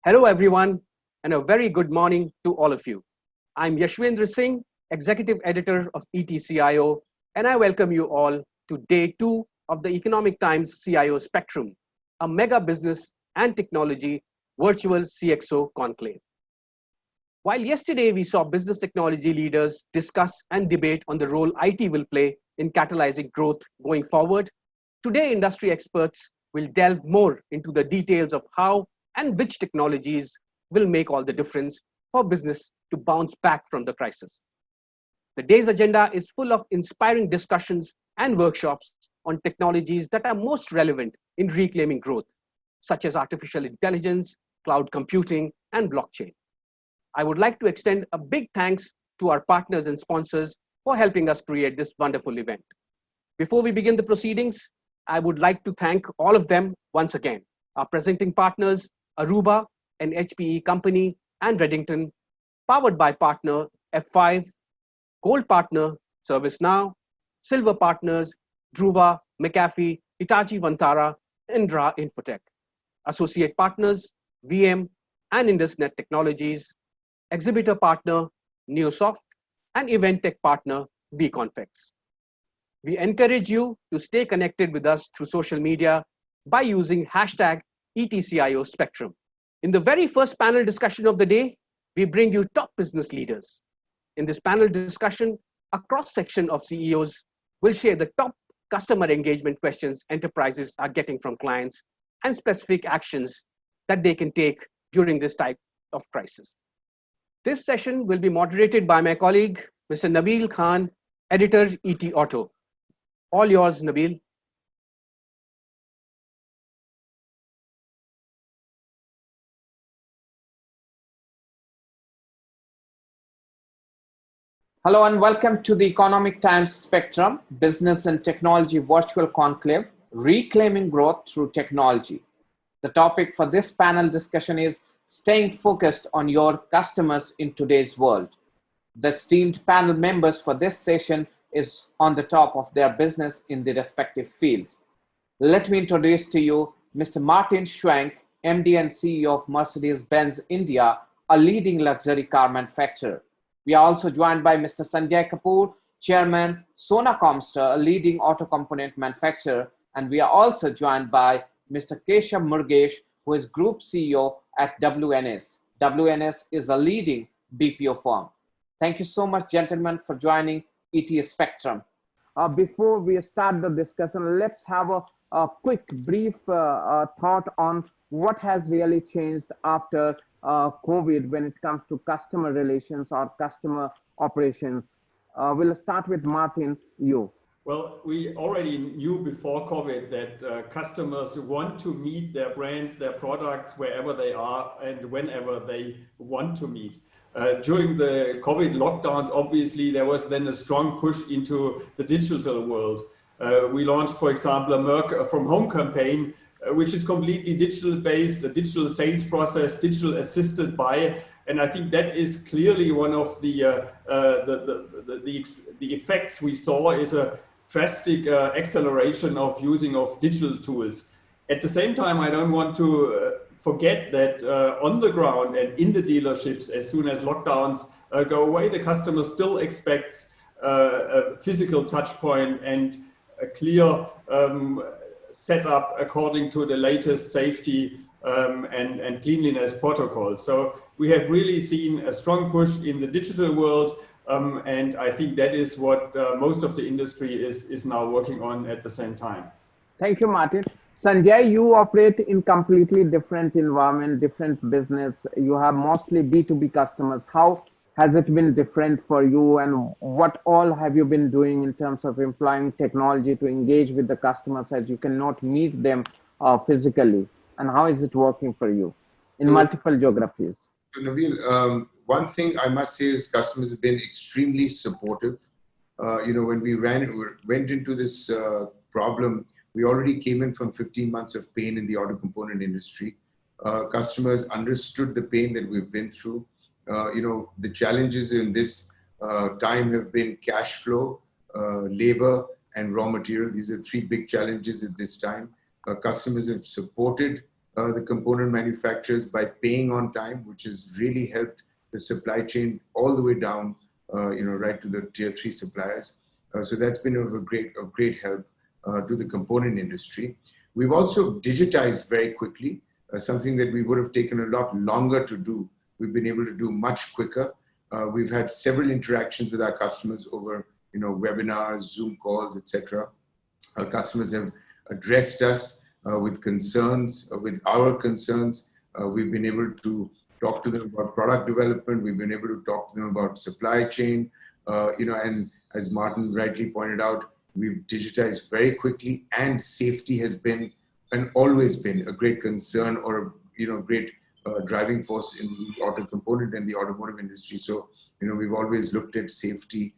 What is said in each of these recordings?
Hello, everyone, and a very good morning to all of you. I'm Yashvendra Singh, Executive Editor of ETCIO, and I welcome you all to day two of the Economic Times CIO Spectrum, a mega business and technology virtual CXO conclave. While yesterday we saw business technology leaders discuss and debate on the role IT will play in catalyzing growth going forward, today industry experts will delve more into the details of how and which technologies will make all the difference for business to bounce back from the crisis. The day's agenda is full of inspiring discussions and workshops on technologies that are most relevant in reclaiming growth, such as artificial intelligence, cloud computing, and blockchain. I would like to extend a big thanks to our partners and sponsors for helping us create this wonderful event. Before we begin the proceedings, I would like to thank all of them once again. Our presenting partners, Aruba, an HPE company, and Reddington, powered by partner F5, gold partner ServiceNow, silver partners Druva, McAfee, Hitachi Vantara, and Indra Infotech, associate partners VM and IndusNet Technologies, exhibitor partner Neosoft, and event tech partner vConfex. We encourage you to stay connected with us through social media by using hashtag ETCIO Spectrum. In the very first panel discussion of the day, we bring you top business leaders. In this panel discussion, a cross-section of CEOs will share the top customer engagement questions enterprises are getting from clients and specific actions that they can take during this type of crisis. This session will be moderated by my colleague, Mr. Nabeel Khan, editor, ET Auto. All yours, Nabeel. Hello and welcome to the Economic Times Spectrum, Business and Technology Virtual Conclave, Reclaiming Growth Through Technology. The topic for this panel discussion is Staying Focused on Your Customers in Today's World. The esteemed panel members for this session is on the top of their business in the respective fields. Let me introduce to you Mr. Martin Schwenk, MD and CEO of Mercedes-Benz India, a leading luxury car manufacturer. We are also joined by Mr. Sunjay Kapur, Chairman, Sona Comstar, a leading auto component manufacturer. And we are also joined by Mr. Keshav Murugesh, who is Group CEO at WNS. WNS is a leading BPO firm. Thank you so much, gentlemen, for joining ET Spectrum. Before we start the discussion, let's have a quick, brief thought on what has really changed after COVID when it comes to customer relations or customer operations. We'll start with Martin, you. Well, we already knew before COVID that customers want to meet their brands, their products, wherever they are and whenever they want to meet. During the COVID lockdowns, obviously, there was then a strong push into the digital world. We launched, for example, a Merck from Home campaign, which is completely digital based, a digital sales process, digital assisted by, and I think that is clearly one of the effects we saw is a drastic acceleration of using of digital tools. At the same time, I don't want to forget that on the ground and in the dealerships, as soon as lockdowns go away, the customer still expects a physical touch point and a clear set up according to the latest safety and cleanliness protocol. So we have really seen a strong push in the digital world, and I think that is what most of the industry is now working on at the same time. Thank you, Martin. Sanjay, you operate in completely different environment, different business. You have mostly B2B customers. How has it been different for you, and what all have you been doing in terms of employing technology to engage with the customers as you cannot meet them physically? And how is it working for you in multiple geographies? Nabeel, one thing I must say is customers have been extremely supportive. When we went into this problem, we already came in from 15 months of pain in the auto component industry. Customers understood the pain that we've been through. The challenges in this time have been cash flow, labor, and raw material. These are three big challenges at this time. Customers have supported the component manufacturers by paying on time, which has really helped the supply chain all the way down, right to the tier 3 suppliers. So that's been of great help to the component industry. We've also digitized very quickly, something that we would have taken a lot longer to do. We've been able to do much quicker. We've had several interactions with our customers over, webinars, Zoom calls, etc. Our customers have addressed us with concerns, with our concerns. We've been able to talk to them about product development. We've been able to talk to them about supply chain, and as Martin rightly pointed out, we've digitized very quickly, and safety has been and always been a great concern or great driving force in the auto component and the automotive industry. So we've always looked at safety.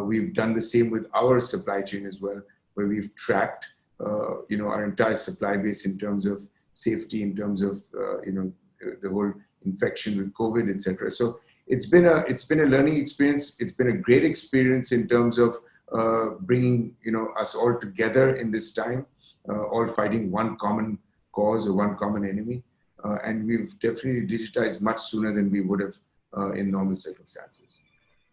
We've done the same with our supply chain as well, where we've tracked our entire supply base in terms of safety, in terms of the whole infection with COVID, etc. So it's been a learning experience. It's been a great experience in terms of bringing us all together in this time, all fighting one common cause or one common enemy. And we've definitely digitized much sooner than we would have in normal circumstances.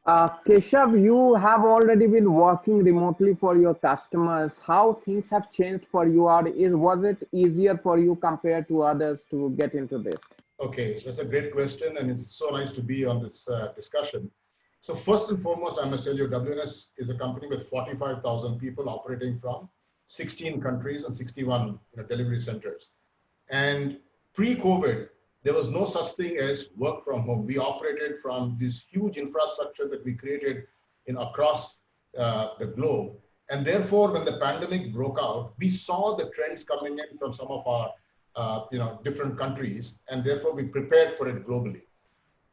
Keshav, you have already been working remotely for your customers. How things have changed for you? Was it easier for you compared to others to get into this? Okay, that's a great question, and it's so nice to be on this discussion. So first and foremost, I must tell you, WNS is a company with 45,000 people operating from 16 countries and 61 delivery centers. And pre-COVID, there was no such thing as work from home. We operated from this huge infrastructure that we created across the globe. And therefore, when the pandemic broke out, we saw the trends coming in from some of our different countries, and therefore we prepared for it globally.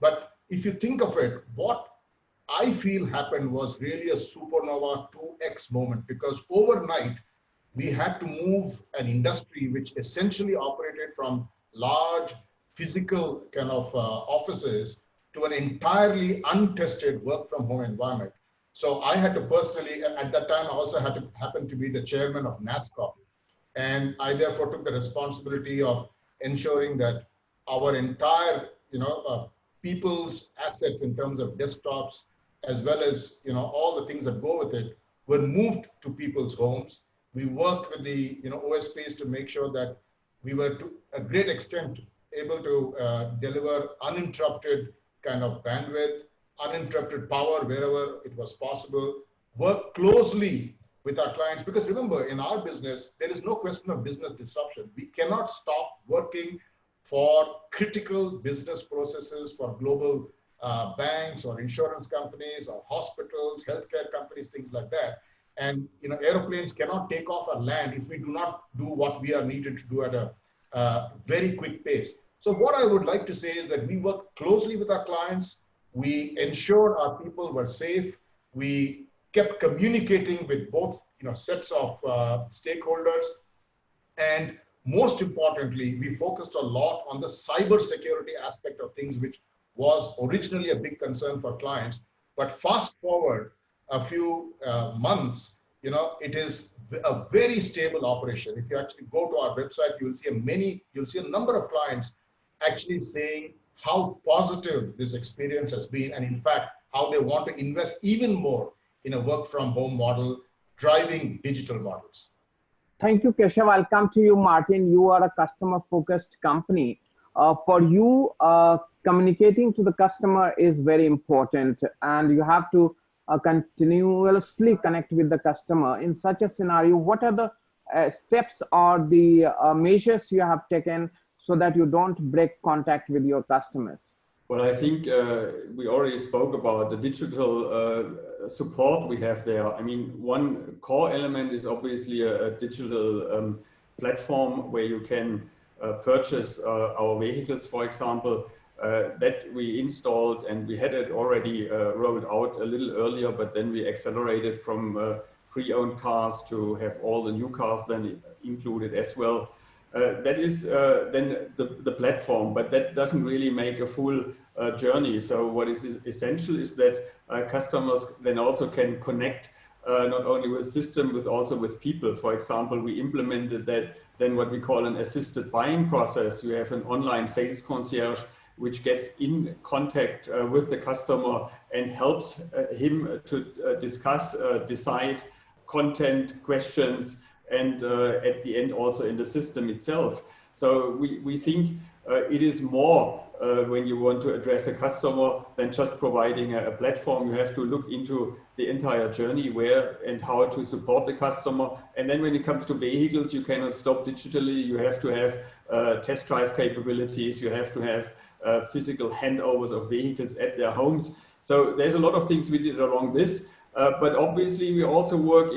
But if you think of it, what I feel happened was really a supernova 2x moment, because overnight we had to move an industry which essentially operated from large physical kind of offices to an entirely untested work from home environment. So I had to personally, at that time, I also had to happen to be the chairman of NASCOM. And I therefore took the responsibility of ensuring that our entire, people's assets in terms of desktops, as well as, all the things that go with it, were moved to people's homes. We worked with the, OSPs to make sure that we were to a great extent able to deliver uninterrupted kind of bandwidth, uninterrupted power wherever it was possible, work closely with our clients. Because remember, in our business, there is no question of business disruption. We cannot stop working for critical business processes for global banks or insurance companies or hospitals, healthcare companies, things like that. And aeroplanes cannot take off or land if we do not do what we are needed to do at a very quick pace. So what I would like to say is that we work closely with our clients. We ensured our people were safe. We kept communicating with both sets of stakeholders. And most importantly, we focused a lot on the cyber security aspect of things, which was originally a big concern for clients. But fast forward a few months, it is a very stable operation. If you actually go to our website, you'll see a number of clients actually saying how positive this experience has been, and in fact, how they want to invest even more in a work from home model, driving digital models. Thank you, Keshav. I'll come to you, Martin. You are a customer-focused company. For you, communicating to the customer is very important, and you have to continuously connect with the customer. In such a scenario, what are the steps or the measures you have taken so that you don't break contact with your customers? Well, I think we already spoke about the digital support we have there. I mean, one core element is obviously a digital platform where you can purchase our vehicles, for example, that we installed, and we had it already rolled out a little earlier, but then we accelerated from pre-owned cars to have all the new cars then included as well. That is then the platform, but that doesn't really make a full journey. So what is essential is that customers then also can connect not only with system, but also with people. For example, we implemented that then what we call an assisted buying process. You have an online sales concierge which gets in contact with the customer and helps him to discuss, decide content, questions, and at the end also in the system itself. So we think it is more when you want to address a customer than just providing a platform. You have to look into the entire journey, where and how to support the customer. And then when it comes to vehicles, you cannot stop digitally. You have to have test drive capabilities. You have to have physical handovers of vehicles at their homes. So there's a lot of things we did along this. But obviously we also work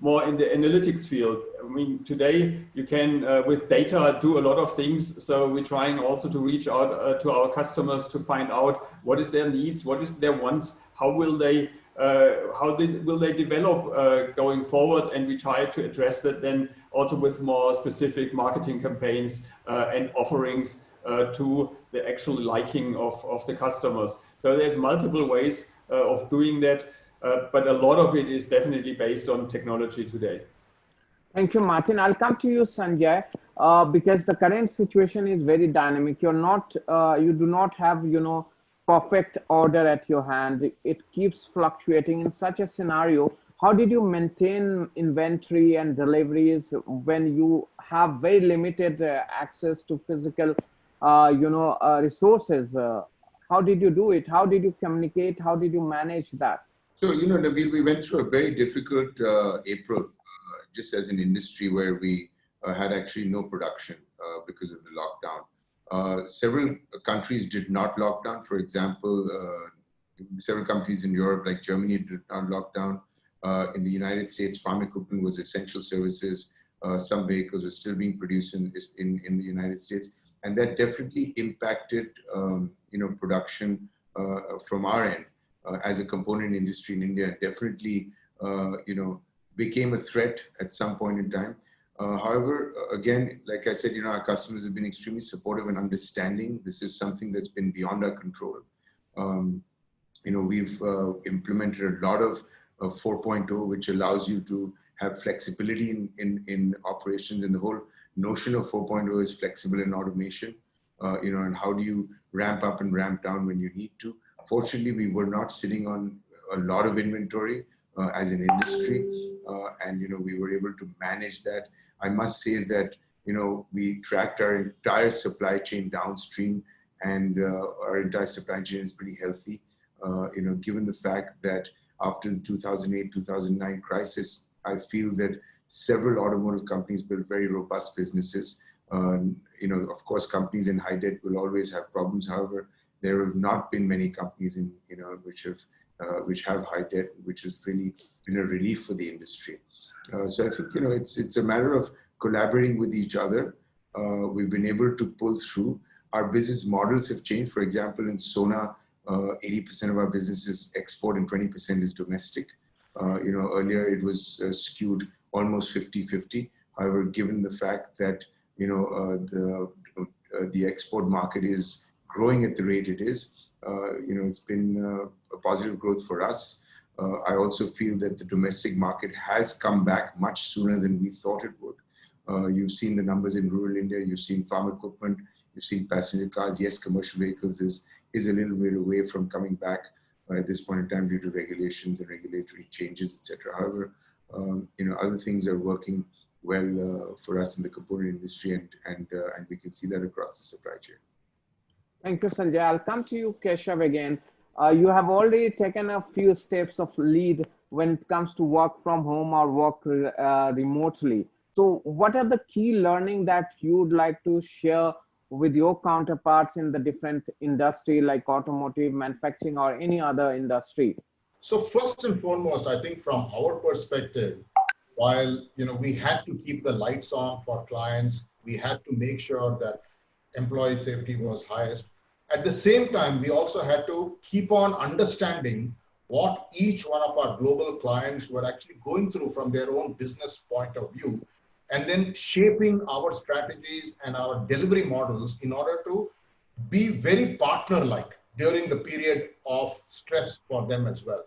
more in the analytics field. I mean, today you can, with data, do a lot of things. So we're trying also to reach out to our customers to find out what is their needs, what is their wants, how will they develop going forward, and we try to address that then also with more specific marketing campaigns and offerings to the actual liking of the customers. So there's multiple ways of doing that. But a lot of it is definitely based on technology today. Thank you, Martin. I'll come to you, Sanjay, because the current situation is very dynamic. You do not have, perfect order at your hand. It keeps fluctuating. In such a scenario, how did you maintain inventory and deliveries when you have very limited access to physical, resources? How did you do it? How did you communicate? How did you manage that? So, Nabeel, we went through a very difficult April, just as an industry, where we had actually no production because of the lockdown. Several countries did not lock down. For example, several countries in Europe, like Germany, did not lock down. In the United States, farm equipment was essential services. Some vehicles were still being produced in the United States. And that definitely impacted, production from our end. As a component industry in India, definitely, became a threat at some point in time. However, again, like I said, our customers have been extremely supportive and understanding. This is something that's been beyond our control. We've implemented a lot of 4.0, which allows you to have flexibility in operations, and the whole notion of 4.0 is flexible in automation, and how do you ramp up and ramp down when you need to. Fortunately, we were not sitting on a lot of inventory as an industry, and we were able to manage that. I must say that we tracked our entire supply chain downstream, and our entire supply chain is pretty healthy. Given the fact that after the 2008-2009 crisis, I feel that several automotive companies built very robust businesses. Of course, companies in high debt will always have problems. However, there have not been many companies which have high debt, which has really been a relief for the industry. So I think it's a matter of collaborating with each other. We've been able to pull through. Our business models have changed. For example, in Sona, 80% of our business is export and 20% is domestic. Earlier it was skewed almost 50-50. However, given the fact that the export market is growing at the rate it is, it's been a positive growth for us. I also feel that the domestic market has come back much sooner than we thought it would. You've seen the numbers in rural India, you've seen farm equipment, you've seen passenger cars. Yes, commercial vehicles is a little bit away from coming back at this point in time due to regulations and regulatory changes, etc. However, other things are working well for us in the component industry, and we can see that across the supply chain. Thank you, Sanjay. I'll come to you, Keshav, again. You have already taken a few steps of lead when it comes to work from home or work remotely. So what are the key learning that you would like to share with your counterparts in the different industry, like automotive, manufacturing, or any other industry? So first and foremost, I think from our perspective, while we had to keep the lights on for clients, we had to make sure that employee safety was highest. At the same time, we also had to keep on understanding what each one of our global clients were actually going through from their own business point of view, and then shaping our strategies and our delivery models in order to be very partner-like during the period of stress for them as well.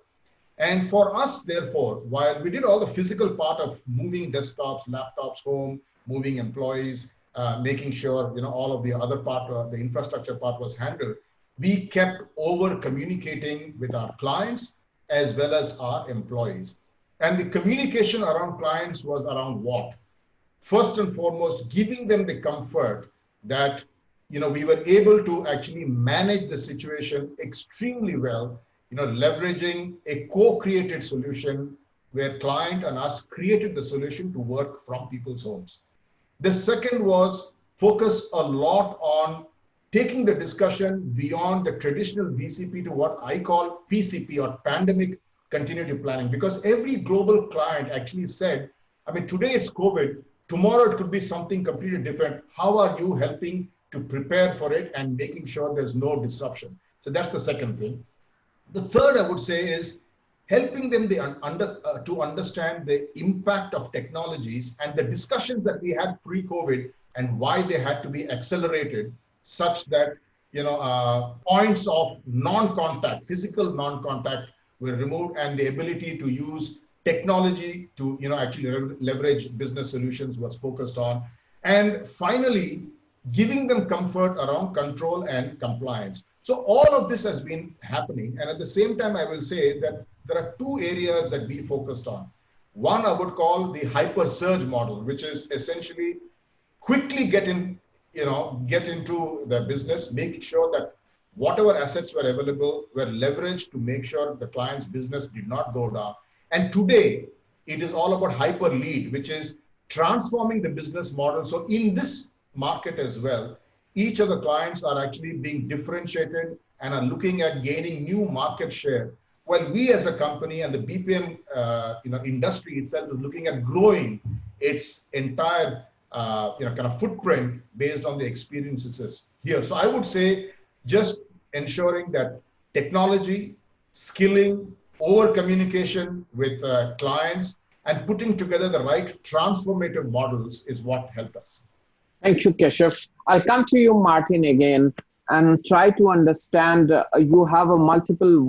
And for us, therefore, while we did all the physical part of moving desktops, laptops home, moving employees, making sure all of the other part, the infrastructure part was handled, we kept over communicating with our clients as well as our employees. And the communication around clients was around what? First and foremost, giving them the comfort that we were able to actually manage the situation extremely well, leveraging a co-created solution where client and us created the solution to work from people's homes. The second was focus a lot on taking the discussion beyond the traditional VCP to what I call PCP, or pandemic continuity planning, because every global client actually said, today it's COVID, tomorrow it could be something completely different. How are you helping to prepare for it and making sure there's no disruption? So that's the second thing. The third, I would say, is helping them to understand the impact of technologies and the discussions that we had pre-COVID and why they had to be accelerated, such that points of non-contact, physical non-contact, were removed, and the ability to use technology to actually leverage business solutions was focused on. And finally, giving them comfort around control and compliance. So all of this has been happening. And at the same time, I will say that there are two areas that we focused on. One I would call the hyper surge model, which is essentially quickly get into the business, making sure that whatever assets were available were leveraged to make sure the client's business did not go down. And today, it is all about hyper lead, which is transforming the business model. So in this market as well, each of the clients are actually being differentiated and are looking at gaining new market share, while we as a company and the BPM industry itself is looking at growing its entire kind of footprint based on the experiences here. So I would say just ensuring that technology, skilling, over communication with clients, and putting together the right transformative models is what helped us. Thank you, Keshav. I'll come to you, Martin, again, and try to understand, you have a multiple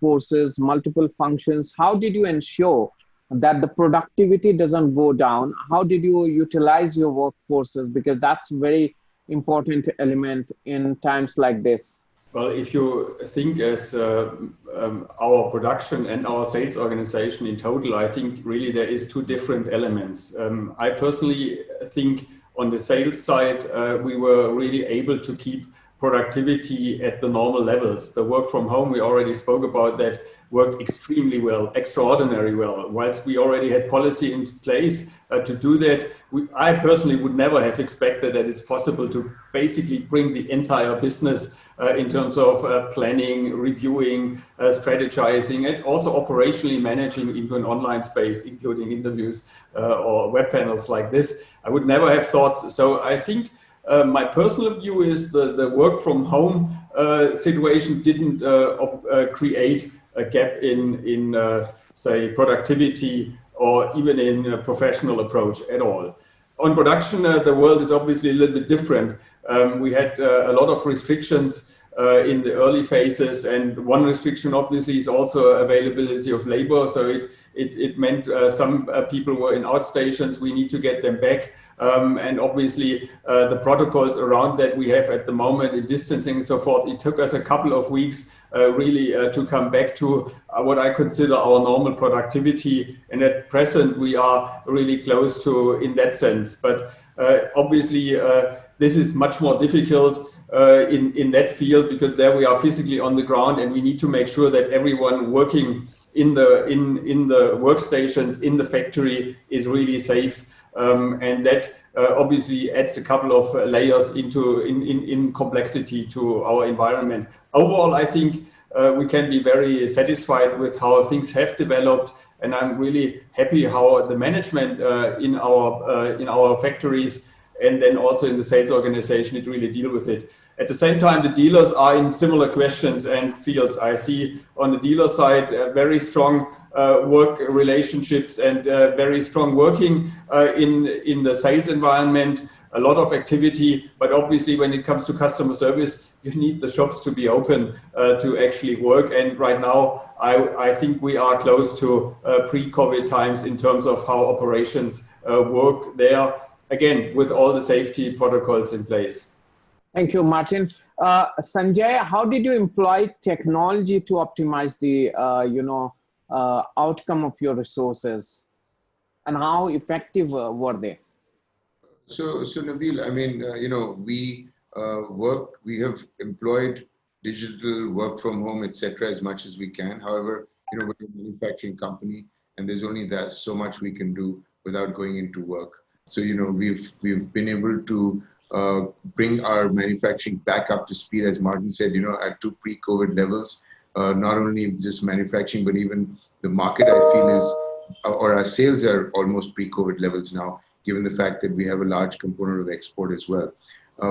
workforces, multiple functions. How did you ensure that the productivity doesn't go down? How did you utilize your workforces? Because that's a very important element in times like this. Well, if you think as our production and our sales organization in total, I think really there is two different elements. I personally think on the sales side, we were really able to keep productivity at the normal levels. The work from home, we already spoke about that, worked extremely well, extraordinarily well. Whilst we already had policy in place to do that, I personally would never have expected that it's possible to basically bring the entire business in terms of planning, reviewing, strategizing, and also operationally managing into an online space, including interviews or web panels like this. I would never have thought. So I think my personal view is the work from home situation didn't create a gap in say, productivity or even in a professional approach at all. On production, the world is obviously a little bit different. We had a lot of restrictions in the early phases, and one restriction obviously is also availability of labor. So it meant some people were in outstations. We need to get them back, and obviously the protocols around that we have at the moment in distancing and so forth. It took us a couple of weeks really to come back to what I consider our normal productivity, and at present we are really close to in that sense. But obviously this is much more difficult in that field, because there we are physically on the ground, and we need to make sure that everyone working in the workstations in the factory is really safe, and that obviously adds a couple of layers in complexity to our environment. Overall, I think we can be very satisfied with how things have developed, and I'm really happy how the management in our factories and then also in the sales organization, it really deal with it. At the same time, the dealers are in similar questions and fields. I see on the dealer side very strong work relationships and very strong working in the sales environment. a lot of activity, but obviously when it comes to customer service, you need the shops to be open to actually work. And right now, I think we are close to pre-COVID times in terms of how operations work there, again, with all the safety protocols in place. Thank you, Martin. Sunjay, how did you employ technology to optimize the outcome of your resources, and how effective were they? So Nabeel, I mean, we have employed digital work from home, etc., as much as we can. However, we're a manufacturing company, and there's only that so much we can do without going into work. So, we've been able to bring our manufacturing back up to speed, as Martin said, at to pre-COVID levels. Not only just manufacturing, but even the market, I feel, or our sales are almost pre-COVID levels now, given the fact that we have a large component of export as well.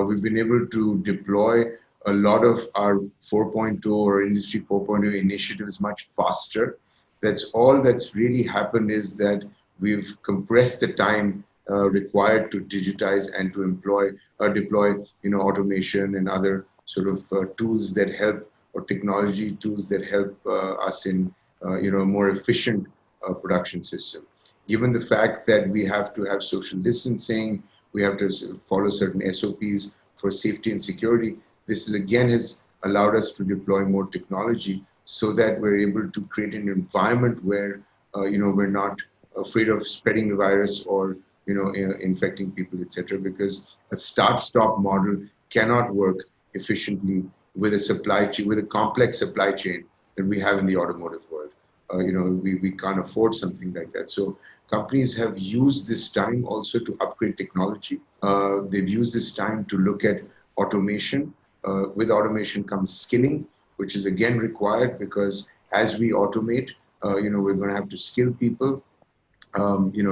We've been able to deploy a lot of our 4.0 or Industry 4.0 initiatives much faster. That's all that's really happened, is that we've compressed the time required to digitize and to deploy automation and other sort of tools that help, or technology tools that help us in a more efficient production system. Given the fact that we have to have social distancing, we have to follow certain SOPs for safety and security, this is again has allowed us to deploy more technology so that we're able to create an environment where we're not afraid of spreading the virus or infecting people, etc. Because a start-stop model cannot work efficiently with a supply chain, with a complex supply chain that we have in the automotive world. We can't afford something like that. So companies have used this time also to upgrade technology. They've used this time to look at automation. With automation comes skilling, which is again required, because as we automate, we're going to have to skill people,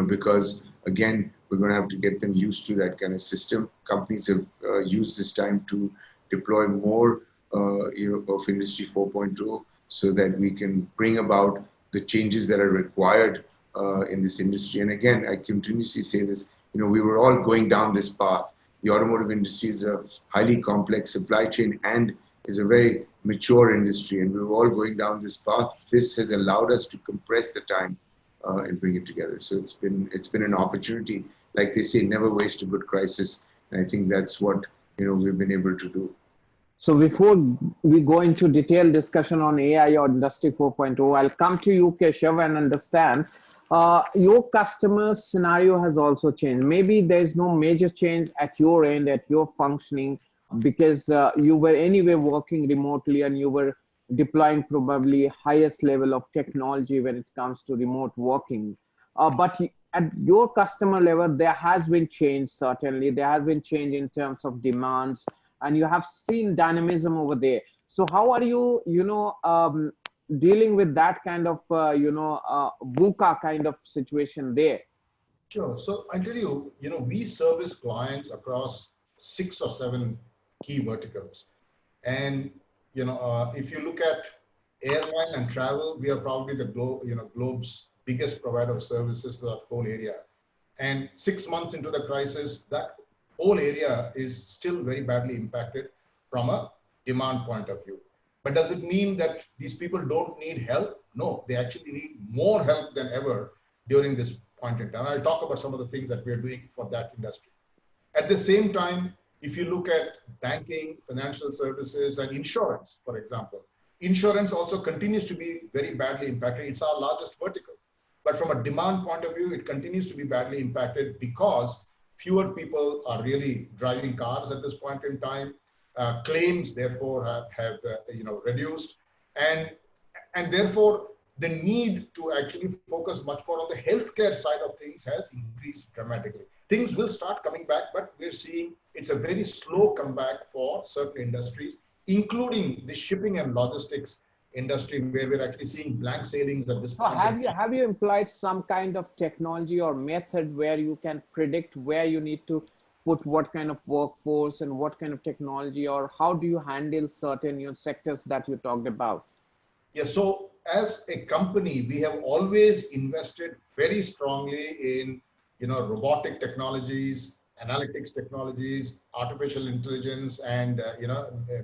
because again, we're going to have to get them used to that kind of system. Companies have used this time to deploy more of Industry 4.0 so that we can bring about the changes that are required in this industry. And again, I continuously say this, we were all going down this path. The automotive industry is a highly complex supply chain and is a very mature industry, and we were all going down this path. This has allowed us to compress the time and bring it together. So it's been an opportunity. Like they say, never waste a good crisis. And I think that's what we've been able to do. So before we go into detailed discussion on AI or Industry 4.0, I'll come to you, Keshav, and understand your customer scenario has also changed. Maybe there's no major change at your end, at your functioning, because you were anyway working remotely and you were deploying probably highest level of technology when it comes to remote working. But at your customer level, there has been change, certainly. There has been change in terms of demands, and you have seen dynamism over there. So how are you, dealing with that kind of, VUCA kind of situation there? Sure. So I'll tell you, we service clients across 6 or 7 key verticals. And, if you look at airline and travel, we are probably the globe's biggest provider of services to that whole area. And 6 months into the crisis, that whole area is still very badly impacted from a demand point of view. But does it mean that these people don't need help? No, they actually need more help than ever during this point in time. I'll talk about some of the things that we're doing for that industry. At the same time, if you look at banking, financial services, and insurance, for example, insurance also continues to be very badly impacted. It's our largest vertical. But from a demand point of view, it continues to be badly impacted because fewer people are really driving cars at this point in time. Claims, therefore, have reduced. And therefore, the need to actually focus much more on the healthcare side of things has increased dramatically. Things will start coming back, but we're seeing it's a very slow comeback for certain industries, including the shipping and logistics industry, where we're actually seeing blank sailings at this point. Have you employed some kind of technology or method where you can predict where you need to put what kind of workforce and what kind of technology, or how do you handle certain sectors that you talked about? Yeah, so as a company, we have always invested very strongly in robotic technologies, analytics technologies, artificial intelligence, and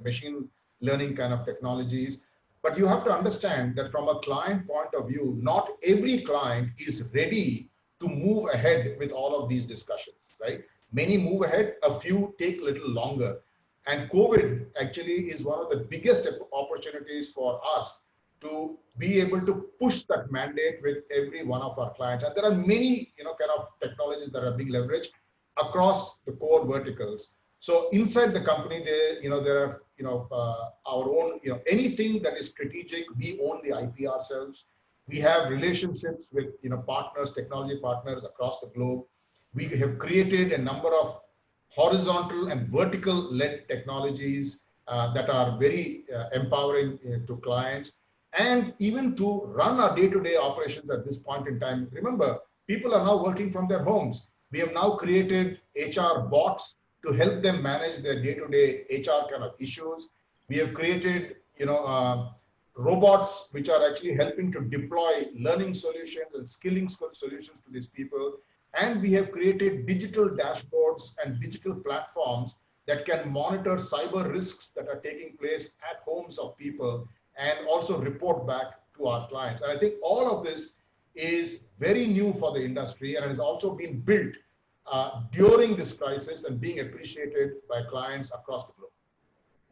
machine learning kind of technologies. But you have to understand that from a client point of view, not every client is ready to move ahead with all of these discussions, right? Many move ahead, a few take a little longer. And COVID actually is one of the biggest opportunities for us to be able to push that mandate with every one of our clients. And there are many, kind of technologies that are being leveraged across the core verticals. So inside the company, there are, our own, anything that is strategic, we own the IP ourselves. We have relationships with, partners, technology partners across the globe. We have created a number of horizontal and vertical led technologies that are very empowering to clients, and even to run our day-to-day operations at this point in time. Remember, people are now working from their homes. We have now created HR bots to help them manage their day-to-day HR kind of issues. We have created, robots which are actually helping to deploy learning solutions and skilling solutions to these people. And we have created digital dashboards and digital platforms that can monitor cyber risks that are taking place at homes of people and also report back to our clients. And I think all of this is very new for the industry, and has also been built during this crisis and being appreciated by clients across the globe.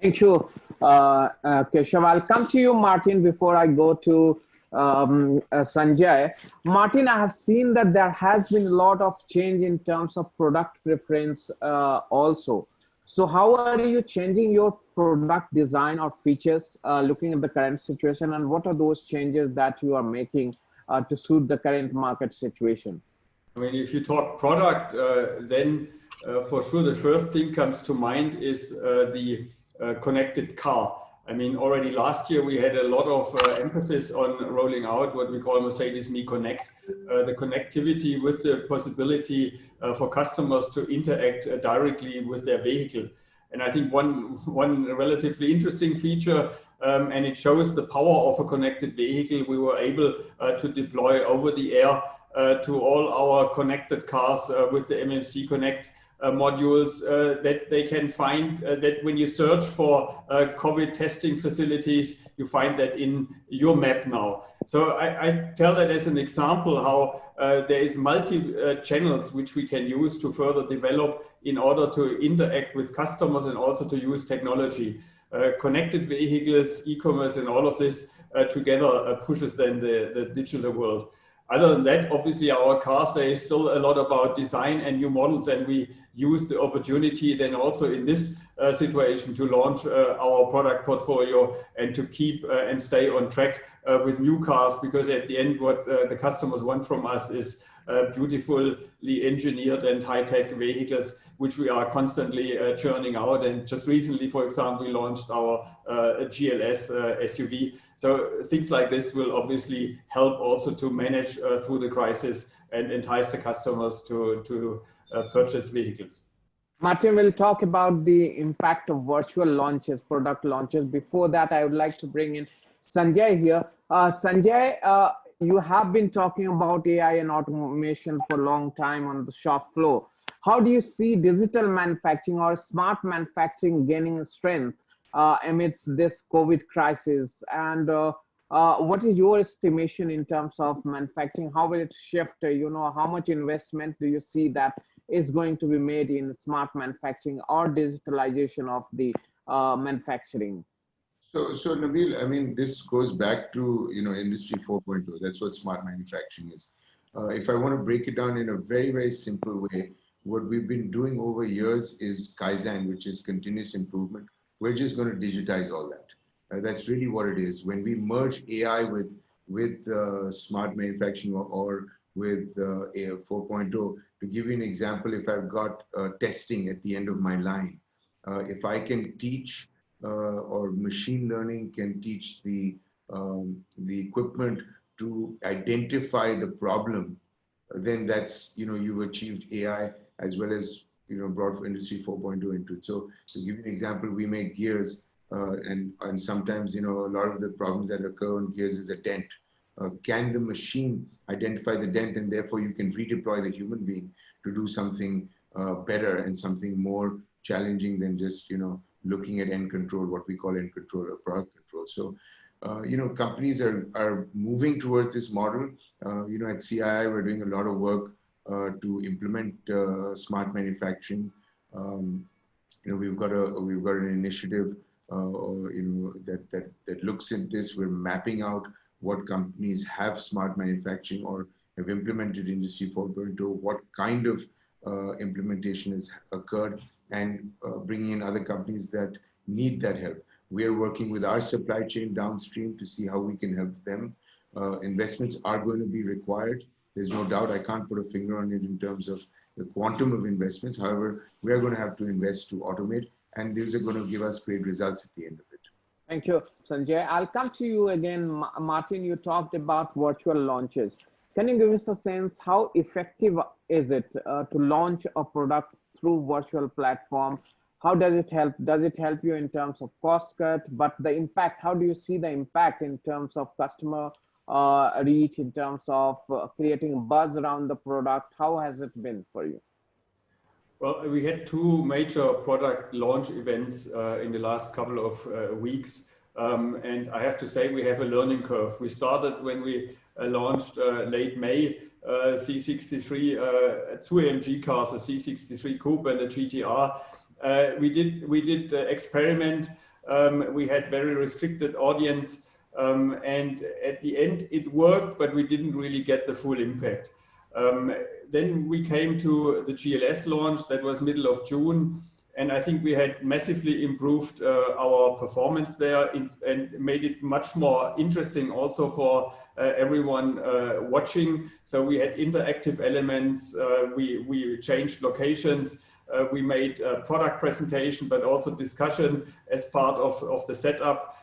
Thank you, Keshav. I'll come to you, Martin, before I go to Sunjay. Martin, I have seen that there has been a lot of change in terms of product preference also. So how are you changing your product design or features looking at the current situation, and what are those changes that you are making to suit the current market situation? I mean, if you talk product, then for sure the first thing comes to mind is the connected car. I mean, already last year we had a lot of emphasis on rolling out what we call Mercedes Me Connect, the connectivity with the possibility for customers to interact directly with their vehicle. And I think one relatively interesting feature, and it shows the power of a connected vehicle, we were able to deploy over the air to all our connected cars with the MMC Connect modules that they can find that when you search for COVID testing facilities, you find that in your map now. So I tell that as an example how there is multi-channels which we can use to further develop in order to interact with customers and also to use technology. Connected vehicles, e-commerce and all of this together pushes then the digital world. Other than that, obviously our car says still a lot about design and new models, and we use the opportunity then also in this situation to launch our product portfolio and to keep and stay on track with new cars, because at the end what the customers want from us is beautifully engineered and high-tech vehicles, which we are constantly churning out. And just recently, for example, we launched our GLS SUV. So things like this will obviously help also to manage through the crisis and entice the customers to purchase vehicles. Martin will talk about the impact of virtual launches, product launches. Before that, I would like to bring in Sunjay here. Sunjay, you have been talking about AI and automation for a long time on the shop floor. How do you see digital manufacturing or smart manufacturing gaining strength amidst this COVID crisis? And what is your estimation in terms of manufacturing? How will it shift? How much investment do you see that is going to be made in smart manufacturing or digitalization of the manufacturing? So Nabeel, I mean, this goes back to, Industry 4.0. That's what smart manufacturing is. If I want to break it down in a very, very simple way, what we've been doing over years is Kaizen, which is continuous improvement. We're just going to digitize all that. That's really what it is. When we merge AI with smart manufacturing or with AI 4.0, to give you an example, if I've got testing at the end of my line, if I can teach or machine learning can teach the equipment to identify the problem, then that's, you've achieved AI as well as, brought Industry 4.0 into it. So to give you an example, we make gears and sometimes, a lot of the problems that occur on gears is a dent. Can the machine identify the dent, and therefore you can redeploy the human being to do something better and something more challenging than just, looking at end control, what we call end control or product control. So, companies are moving towards this model. At CII, we're doing a lot of work to implement smart manufacturing. We've got an initiative, that looks at this. We're mapping out what companies have smart manufacturing or have implemented Industry 4.0, what kind of implementation has occurred, and bringing in other companies that need that help. We are working with our supply chain downstream to see how we can help them. Investments are going to be required. There's no doubt. I can't put a finger on it in terms of the quantum of investments. However, we are going to have to invest to automate, and these are going to give us great results at the end of it. Thank you, Sanjay. I'll come to you again. Martin, you talked about virtual launches. Can you give us a sense how effective is it to launch a product through virtual platform? How does it help? Does it help you in terms of cost cut? But the impact, how do you see the impact in terms of customer reach, in terms of creating buzz around the product? How has it been for you? Well, we had two major product launch events in the last couple of weeks. And I have to say we have a learning curve. We started when we launched late May, C63, two AMG cars, a C63 Coupe and a GTR. We did experiment. We had very restricted audience. And at the end it worked, but we didn't really get the full impact. Then we came to the GLS launch, that was middle of June. And I think we had massively improved our performance there and made it much more interesting also for everyone watching. So we had interactive elements, we changed locations, we made a product presentation, but also discussion as part of the setup.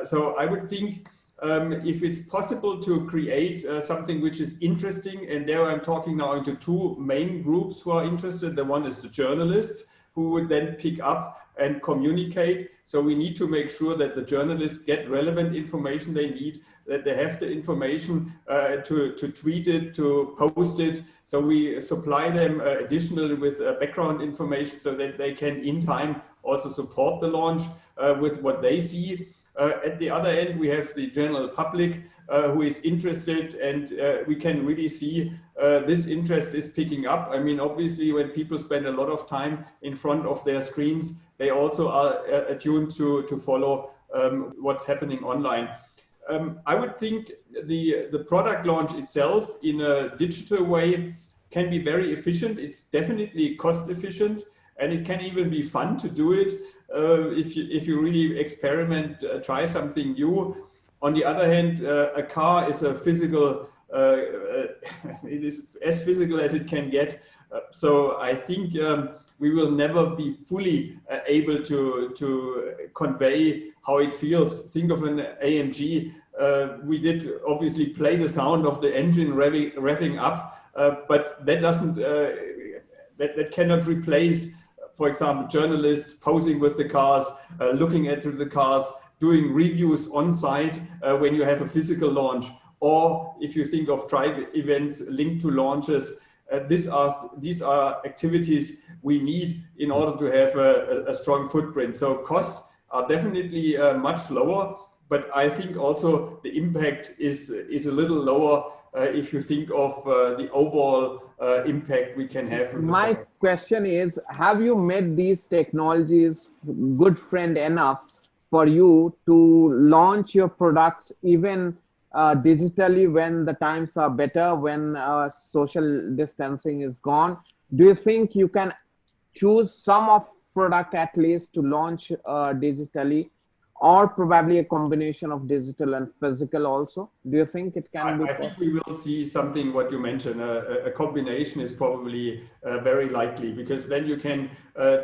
So I would think if it's possible to create something which is interesting, and there I'm talking now into two main groups who are interested. The one is the journalists, who would then pick up and communicate. So we need to make sure that the journalists get relevant information they need, that they have the information to tweet it, to post it. So we supply them additionally with background information so that they can in time also support the launch with what they see. At the other end, we have the general public who is interested, and we can really see this interest is picking up. I mean, obviously, when people spend a lot of time in front of their screens, they also are attuned to follow what's happening online. I would think the product launch itself in a digital way can be very efficient. It's definitely cost efficient, and it can even be fun to do it if you really experiment, try something new. On the other hand, a car is a physical, it is as physical as it can get. So I think we will never be fully able to convey how it feels. Think of an AMG. We did obviously play the sound of the engine revving up, but that doesn't, that cannot replace, for example, journalists posing with the cars, looking at the cars, doing reviews on site when you have a physical launch, or if you think of drive events linked to launches. These are activities we need in order to have a strong footprint. So costs are definitely much lower, but I think also the impact is a little lower if you think of the overall impact we can have. My question is, have you made these technologies good friend enough for you to launch your products even digitally when the times are better, when social distancing is gone? Do you think you can choose some of product at least to launch digitally, or probably a combination of digital and physical also? Do you think it can be? I think we will see something what you mentioned. A combination is probably very likely, because then you can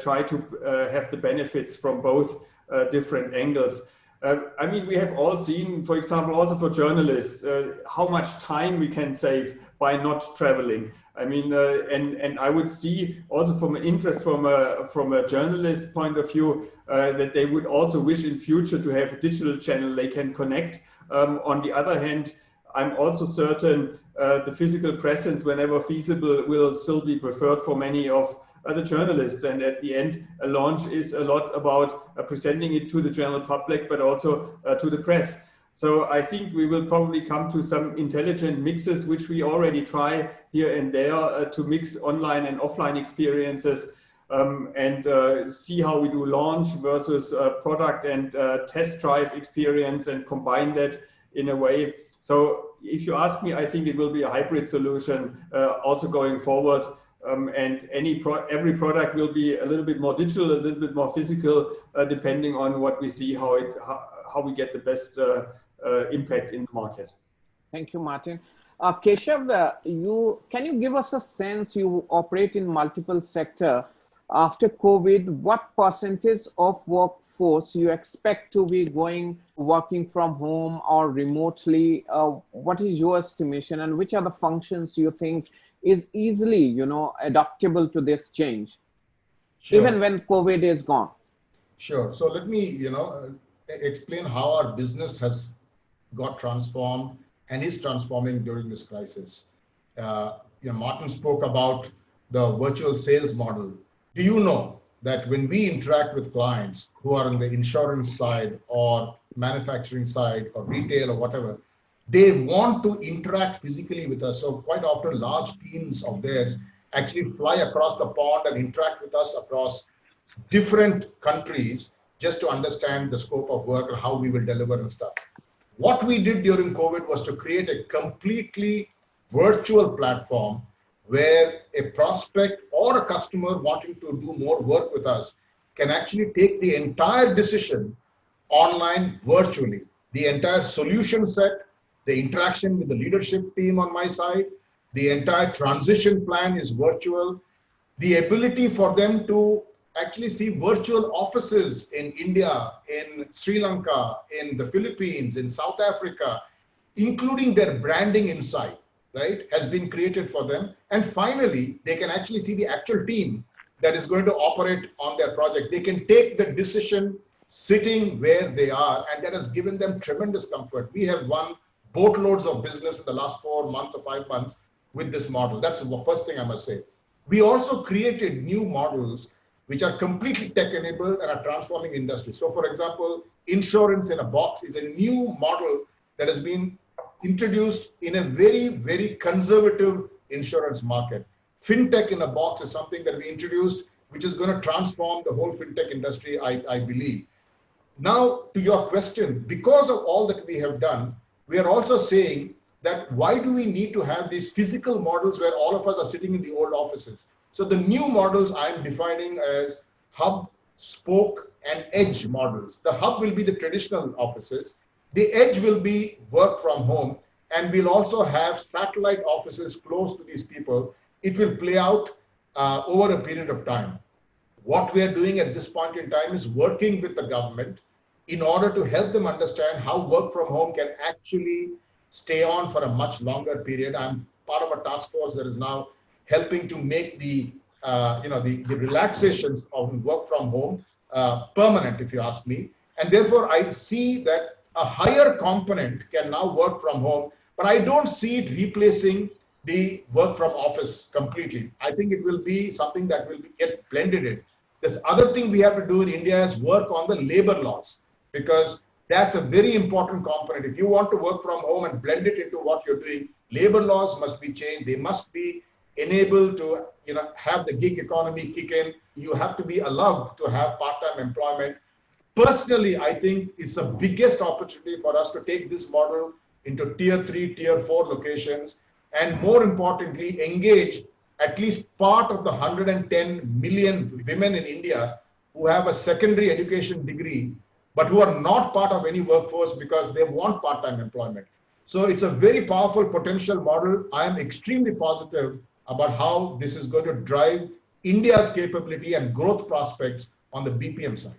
try to have the benefits from both different angles. I mean, we have all seen, for example, also for journalists, how much time we can save by not traveling. I mean, and I would see also from an interest from a journalist point of view that they would also wish in future to have a digital channel they can connect. On the other hand, I'm also certain the physical presence, whenever feasible, will still be preferred for many of the journalists. And at the end, a launch is a lot about presenting it to the general public, but also to the press. So I think we will probably come to some intelligent mixes, which we already try here and there to mix online and offline experiences, and see how we do launch versus product and test drive experience and combine that in a way. So if you ask me, I think it will be a hybrid solution also going forward. And every product will be a little bit more digital, a little bit more physical, depending on what we see, how we get the best impact in the market. Thank you, Martin. Keshav, can you give us a sense? You operate in multiple sectors. After COVID, what percentage of workforce you expect to be working from home or remotely? What is your estimation, and which are the functions you think is easily, adaptable to this change, even when COVID is gone? Sure. So let me, explain how our business has got transformed and is transforming during this crisis. Martin spoke about the virtual sales model. Do you know that when we interact with clients who are on the insurance side or manufacturing side or retail or whatever, they want to interact physically with us. So quite often large teams of theirs actually fly across the pond and interact with us across different countries just to understand the scope of work and how we will deliver and stuff. What we did during COVID was to create a completely virtual platform where a prospect or a customer wanting to do more work with us can actually take the entire decision online virtually. The entire solution set, the interaction with the leadership team on my side, the entire transition plan is virtual. The ability for them to actually see virtual offices in India, in Sri Lanka, in the Philippines, in South Africa, including their branding inside, right, has been created for them. And finally, they can actually see the actual team that is going to operate on their project. They can take the decision sitting where they are, and that has given them tremendous comfort. We have won boatloads of business in the last 4 months or 5 months with this model. That's the first thing I must say. We also created new models which are completely tech-enabled and are transforming industry. So for example, insurance in a box is a new model that has been introduced in a very, very conservative insurance market. Fintech in a box is something that we introduced, which is going to transform the whole fintech industry, I believe. Now, to your question, because of all that we have done, we are also saying that why do we need to have these physical models where all of us are sitting in the old offices? So the new models I'm defining as hub, spoke, and edge models. The hub will be the traditional offices. The edge will be work from home, and we'll also have satellite offices close to these people. It will play out over a period of time. What we are doing at this point in time is working with the government in order to help them understand how work from home can actually stay on for a much longer period. I'm part of a task force that is now helping to make the relaxations of work from home permanent, if you ask me. And therefore, I see that a higher component can now work from home, but I don't see it replacing the work from office completely. I think it will be something that will get blended in. This other thing we have to do in India is work on the labor laws, because that's a very important component. If you want to work from home and blend it into what you're doing, labor laws must be changed. They must be enabled to have the gig economy kick in. You have to be allowed to have part-time employment. Personally, I think it's the biggest opportunity for us to take this model into tier 3, tier 4 locations, and more importantly, engage at least part of the 110 million women in India who have a secondary education degree, but who are not part of any workforce because they want part-time employment. So it's a very powerful potential model. I am extremely positive about how this is going to drive India's capability and growth prospects on the BPM side.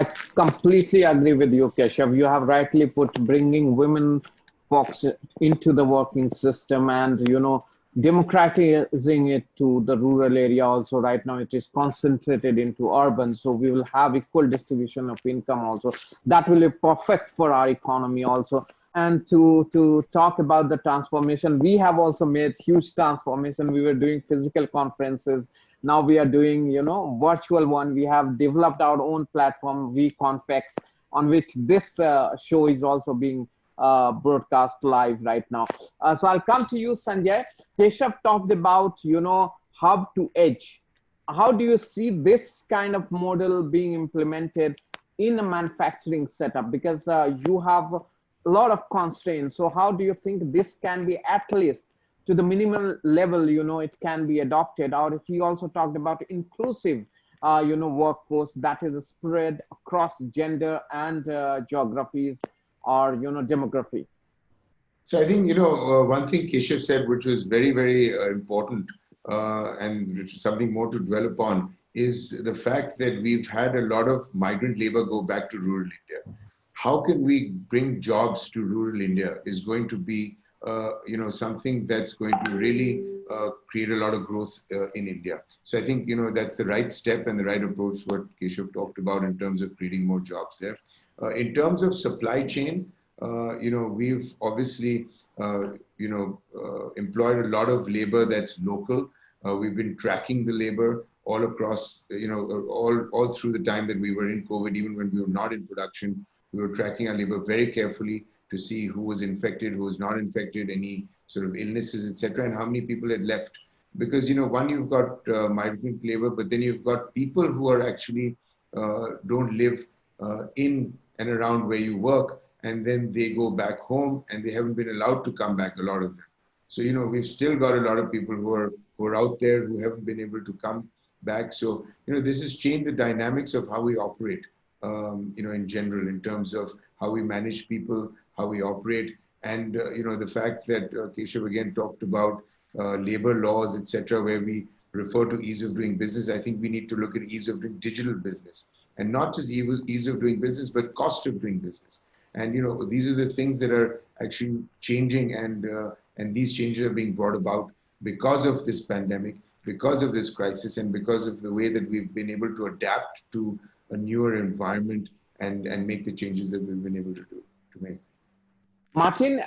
I completely agree with you, Keshav. You have rightly put, bringing women folks into the working system and, democratizing it to the rural area also. Right now it is concentrated into urban, so we will have equal distribution of income also. That will be perfect for our economy also. And to talk about the transformation, we have also made huge transformation. We were doing physical conferences Now we are doing, virtual one. We have developed our own platform, vConfex, on which this show is also being broadcast live right now. So I'll come to you, Sanjay. Keshav talked about, hub to edge. How do you see this kind of model being implemented in a manufacturing setup? Because you have a lot of constraints. So how do you think this can be, at least to the minimal level, it can be adopted? Or he also talked about inclusive, workforce that is spread across gender and geographies or, demography. So I think, one thing Keshav said, which was very, very important, and which is something more to dwell upon, is the fact that we've had a lot of migrant labor go back to rural India. How can we bring jobs to rural India is going to be, something that's going to really create a lot of growth in India. So I think, that's the right step and the right approach, what Keshav talked about in terms of creating more jobs there. In terms of supply chain, we've obviously, employed a lot of labor that's local. We've been tracking the labor all across, all through the time that we were in COVID, even when we were not in production. We were tracking our labor very carefully to see who was infected, who was not infected, any sort of illnesses, etc., and how many people had left. Because, one, you've got migrant labor, but then you've got people who are actually don't live in and around where you work, and then they go back home and they haven't been allowed to come back, a lot of them. So, we've still got a lot of people who are out there who haven't been able to come back. So, this has changed the dynamics of how we operate, in general, in terms of how we manage people, how we operate. And, the fact that Keshav again talked about labor laws, etc., where we refer to ease of doing business. I think we need to look at ease of doing digital business, and not just ease of doing business, but cost of doing business. And, these are the things that are actually changing, and these changes are being brought about because of this pandemic, because of this crisis, and because of the way that we've been able to adapt to a newer environment and make the changes that we've been able to make. Martin,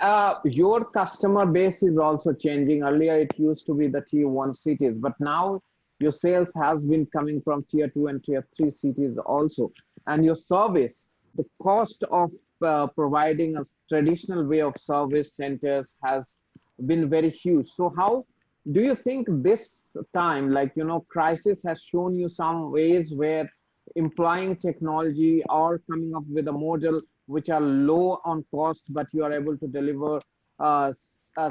your customer base is also changing. Earlier, it used to be the tier 1 cities, but now your sales has been coming from tier 2 and tier 3 cities also. And your service, the cost of providing a traditional way of service centers has been very huge. So how do you think this time, crisis has shown you some ways where employing technology or coming up with a model which are low on cost, but you are able to deliver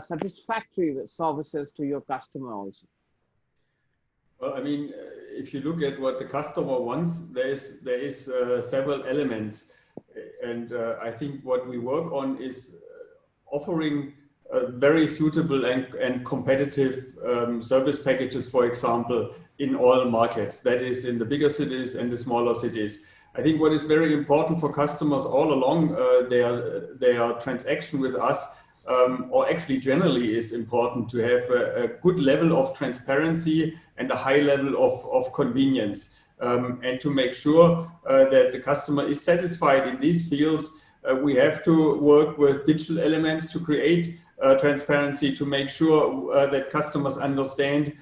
satisfactory services to your customer also? Well, I mean, if you look at what the customer wants, there is several elements. And I think what we work on is offering very suitable and competitive service packages, for example, in all markets. That is in the bigger cities and the smaller cities. I think what is very important for customers all along their transaction with us, or actually generally, is important to have a good level of transparency and a high level of convenience. And to make sure that the customer is satisfied in these fields, we have to work with digital elements to create transparency, to make sure that customers understand,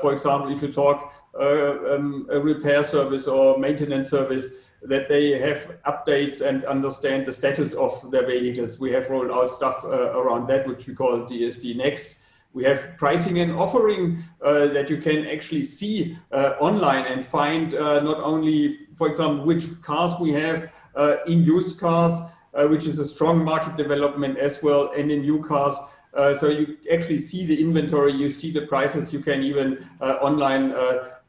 for example, if you talk a repair service or maintenance service, that they have updates and understand the status of their vehicles. We have rolled out stuff around that, which we call DSD Next. We have pricing and offering that you can actually see online and find not only, for example, which cars we have in used cars, which is a strong market development as well, and in new cars. So you actually see the inventory, you see the prices, you can even online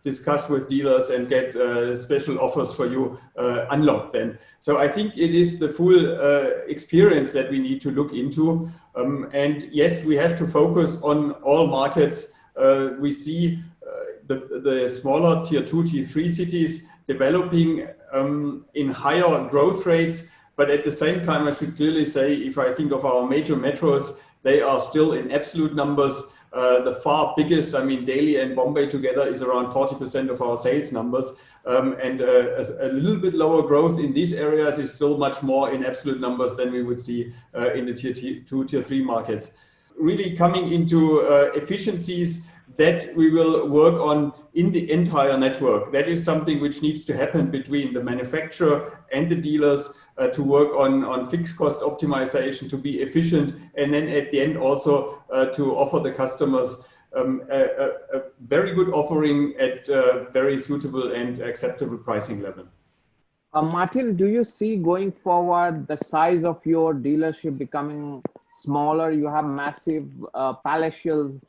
discuss with dealers and get special offers for you unlocked then. So I think it is the full experience that we need to look into. And yes, we have to focus on all markets. We see the smaller tier 2, tier 3 cities developing in higher growth rates. But at the same time, I should clearly say, if I think of our major metros, they are still in absolute numbers the far biggest. I mean, Delhi and Bombay together is around 40% of our sales numbers. And a little bit lower growth in these areas is still much more in absolute numbers than we would see in the tier 2, tier 3 markets. Really coming into efficiencies that we will work on in the entire network. That is something which needs to happen between the manufacturer and the dealers to work on fixed cost optimization, to be efficient, and then at the end also to offer the customers a very good offering at very suitable and acceptable pricing level. Martin, do you see going forward the size of your dealership becoming smaller? You have massive palatial,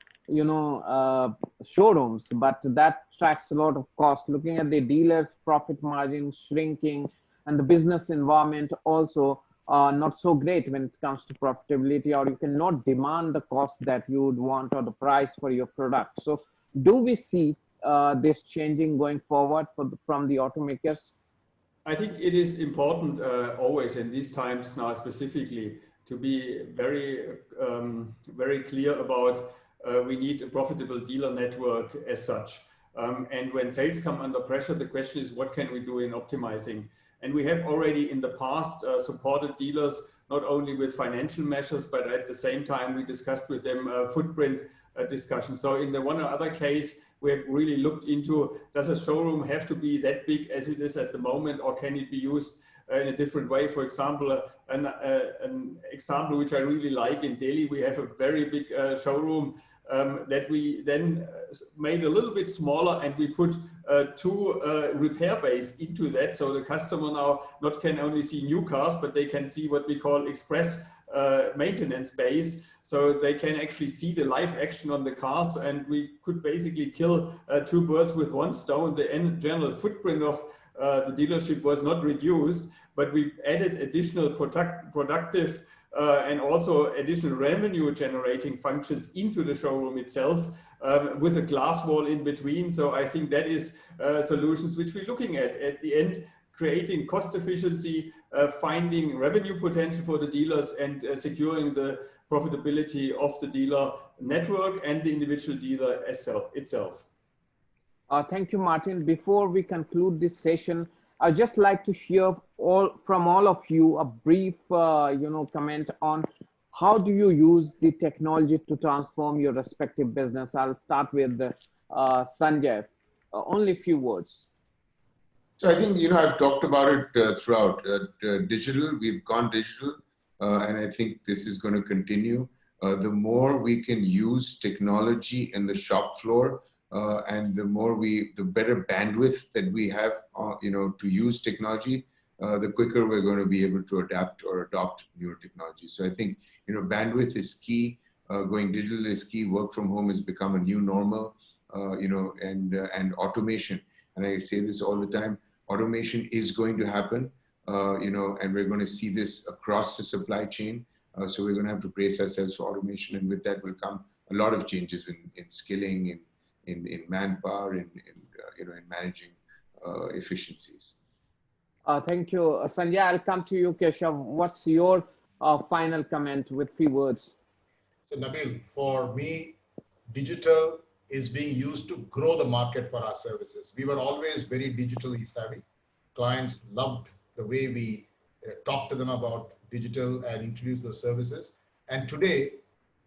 showrooms, but that tracks a lot of cost. Looking at the dealers' profit margin shrinking and the business environment also not so great when it comes to profitability, or you cannot demand the cost that you would want or the price for your product. So do we see this changing going forward from the automakers? I think it is important always in these times now specifically to be very clear about we need a profitable dealer network as such. And when sales come under pressure, the question is what can we do in optimizing? And we have already in the past supported dealers not only with financial measures, but at the same time we discussed with them footprint discussion. So in the one or other case, we have really looked into, does a showroom have to be that big as it is at the moment, or can it be used in a different way? For example, an example which I really like in Delhi, we have a very big showroom that we then made a little bit smaller, and we put two repair bays into that. So the customer now not can only see new cars, but they can see what we call express maintenance bays. So they can actually see the live action on the cars, and we could basically kill two birds with one stone. The general footprint of the dealership was not reduced, but we added additional productive and also additional revenue generating functions into the showroom itself with a glass wall in between. So I think that is solutions which we're looking at the end, creating cost efficiency, finding revenue potential for the dealers, and securing the profitability of the dealer network and the individual dealer itself. Thank you, Martin. Before we conclude this session, I'd just like to hear from all of you a brief, comment on how do you use the technology to transform your respective business. I'll start with Sunjay. Only a few words. So I think, I've talked about it throughout. Digital, we've gone digital, and I think this is going to continue. The more we can use technology in the shop floor, and the better bandwidth that we have, to use technology, the quicker we're going to be able to adapt or adopt newer technology. So I think, bandwidth is key. Going digital is key. Work from home has become a new normal, and automation. And I say this all the time, automation is going to happen, and we're going to see this across the supply chain. So we're going to have to brace ourselves for automation. And with that will come a lot of changes in skilling, in manpower, in managing efficiencies. Thank you. Sanjay, I'll come to you. Keshav, what's your final comment with few words? So Nabeel, for me, digital is being used to grow the market for our services. We were always very digitally savvy. Clients loved the way we talked to them about digital and introduced those services. And today,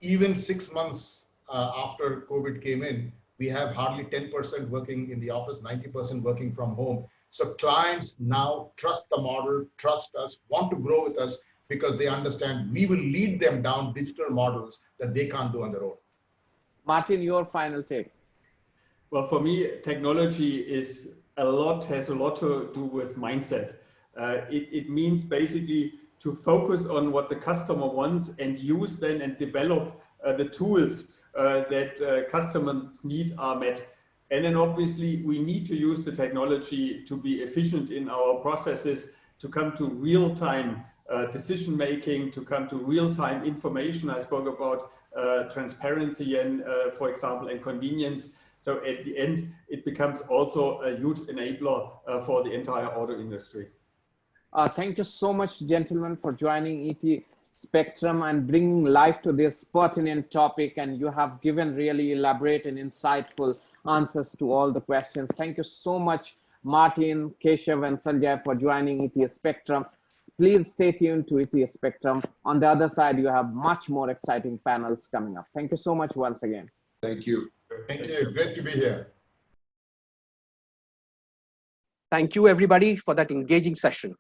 even 6 months after COVID came in, we have hardly 10% working in the office, 90% working from home. So clients now trust the model, trust us, want to grow with us because they understand we will lead them down digital models that they can't do on their own. Martin, your final take. Well, for me, technology has a lot to do with mindset. It means basically to focus on what the customer wants and use then and develop the tools that customers' need are met. And then obviously we need to use the technology to be efficient in our processes, to come to real-time decision making, to come to real-time information. I spoke about transparency and, for example, and convenience. So at the end, it becomes also a huge enabler for the entire auto industry. Thank you so much, gentlemen, for joining ET Spectrum and bringing life to this pertinent topic. And you have given really elaborate and insightful answers to all the questions. Thank you so much, Martin, Keshav, and Sanjay, for joining ET Spectrum. Please stay tuned to ET Spectrum. On the other side, you have much more exciting panels coming up. Thank you so much once again. Thank you. Thank you. Great to be here. Thank you, everybody, for that engaging session.